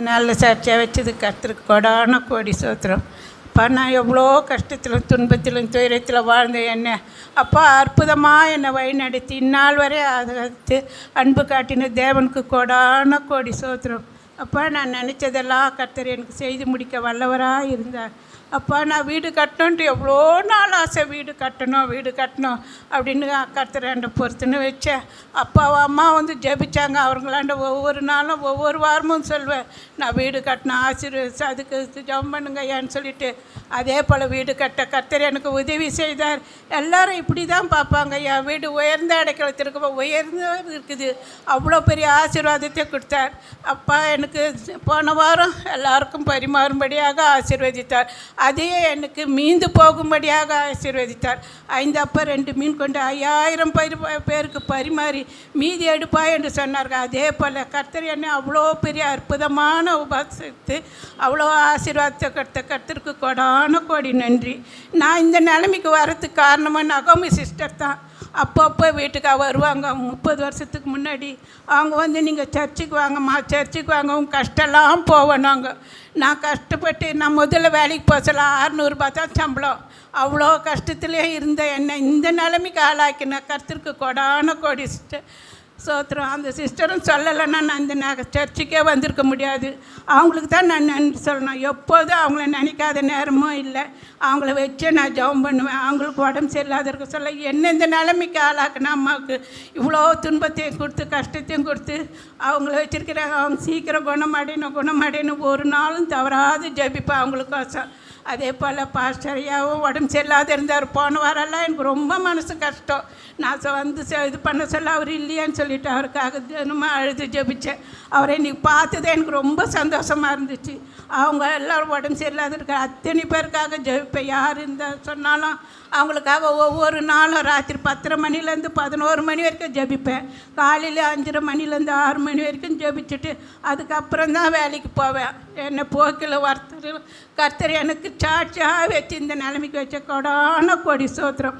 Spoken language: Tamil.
நல்ல சாட்சியாக வச்சது கர்த்தருக்கு கொடான கோடி சோத்திரம். அப்பா, நான் எவ்வளோ கஷ்டத்திலும் துன்பத்திலும் துயரத்தில் வாழ்ந்த என்ன அப்பா அற்புதமாக என்னை வழிநடத்தி இந்நாள் வரை அதை அன்பு காட்டின தேவனுக்கு கொடான கோடி சோத்திரம். அப்பா, நான் நினச்சதெல்லாம் கர்த்தர் எனக்கு செய்து முடிக்க வல்லவராக இருந்தார். அப்பா, நான் வீடு கட்டணுன்ட்டு எவ்வளோ நாள் ஆசை, வீடு கட்டணும் அப்படின்னு கர்த்தராண்ட பொறுத்துன்னு வச்சேன். அப்பாவும் அம்மா வந்து ஜெபிச்சாங்க. அவங்களாண்ட ஒவ்வொரு நாளும் ஒவ்வொரு வாரமும் சொல்வேன், நான் வீடு கட்டணும் ஆசீர்வதிச்சு அதுக்கு ஜெபம் பண்ணுங்க ஐயான்னு சொல்லிட்டு அதே போல் வீடு கட்ட கர்த்தர் எனக்கு உதவி செய்தார். எல்லோரும் இப்படி தான் பார்ப்பாங்க, ஐயா வீடு உயர்ந்த அடைக்கலத்திற்கு உயர்ந்த இருக்குது, அவ்வளோ பெரிய ஆசீர்வாதத்தை கொடுத்தார். அப்பா எனக்கு போன வாரம் எல்லாருக்கும் பரிமாறும்படியாக ஆசீர்வதித்தார். அதையே எனக்கு மீந்து போகும்படியாக ஆசீர்வதித்தார். 5 அப்போ 2 மீன் கொண்டு 5000 பேருக்கு பரிமாறி மீதி எடுப்பா என்று சொன்னார்கள். அதே போல் கர்த்தர் என்னை அவ்வளோ பெரிய அற்புதமான உபசரித்து அவ்வளோ ஆசீர்வாதத்தை கொடுத்த கர்த்தருக்கு கொடான கோடி நன்றி. நான் இந்த நிலைமைக்கு வரதுக்கு காரணமாக நகோமி சிஸ்டர் தான். அப்பப்போ வீட்டுக்கு வருவாங்க. 30 வருஷத்துக்கு முன்னாடி அவங்க வந்து நீங்கள் சர்ச்சுக்கு வாங்கம்மா, சர்ச்சுக்கு வாங்க, உங்கள் கஷ்டம்லாம் போவேனாங்க. நான் கஷ்டப்பட்டு நான் முதல்ல வேலைக்கு போக சொல்ல 600 ரூபாய் தான் சம்பளம். அவ்வளோ கஷ்டத்துலேயே இருந்த என்னை இந்த நிலைமைக்கு ஆளாக்கின கர்த்தருக்கு கொடான கோடி சோத்திரம். அந்த சிஸ்டரும் சொல்லலைன்னா நான் இந்த சர்ச்சுக்கே வந்திருக்க முடியாது. அவங்களுக்கு தான் நான் நன்றி சொல்லணும். எப்போதும் அவங்கள நினைக்காத நேரமும் இல்லை. அவங்கள வச்சு நான் ஜெபம் பண்ணுவேன். அவங்களுக்கு உடம்பு சரியில்லாத இருக்க சொல்ல என்ன இந்த நிலைமைக்கு ஆளாக்குனா அம்மாவுக்கு இவ்வளோ துன்பத்தையும் கொடுத்து கஷ்டத்தையும் கொடுத்து அவங்கள வச்சுருக்கிறாங்க. அவங்க சீக்கிரம் குணமடையணும் ஒரு நாளும் தவறாது ஜெபிப்பேன் அவங்களுக்கோசம். அதே போல் பாஸ்டரையாவும் உடம்பு சரியில்லாத இருந்தார். போன வாரெல்லாம் எனக்கு ரொம்ப மனசு கஷ்டம். நான் வந்து இது பண்ண சொல்ல அவர் இல்லையான்னு சொல்லிவிட்டு அவருக்காக தினமும் அழுது ஜெபித்தேன். அவரை இன்றைக்கி பார்த்ததே எனக்கு ரொம்ப சந்தோஷமாக இருந்துச்சு. அவங்க எல்லோரும் உடம்பு சரியில்லாத இருக்கிற அத்தனை பேருக்காக ஜெபிப்பேன். யார் இருந்தால் சொன்னாலும் அவங்களுக்காக ஒவ்வொரு நாளும் ராத்திரி 10:30 மணிலேருந்து 11 மணி வரைக்கும் ஜெபிப்பேன். காலையில் 5:30 மணிலேருந்து 6 மணி வரைக்கும் ஜெபிச்சுட்டு அதுக்கப்புறம் தான் வேலைக்கு போவேன். என்னை போக்கில் கர்த்தர் எனக்கு சாட்சியாக வச்சு இந்த நிலைமைக்கு வச்ச கொடான கோடி சோத்திரம்.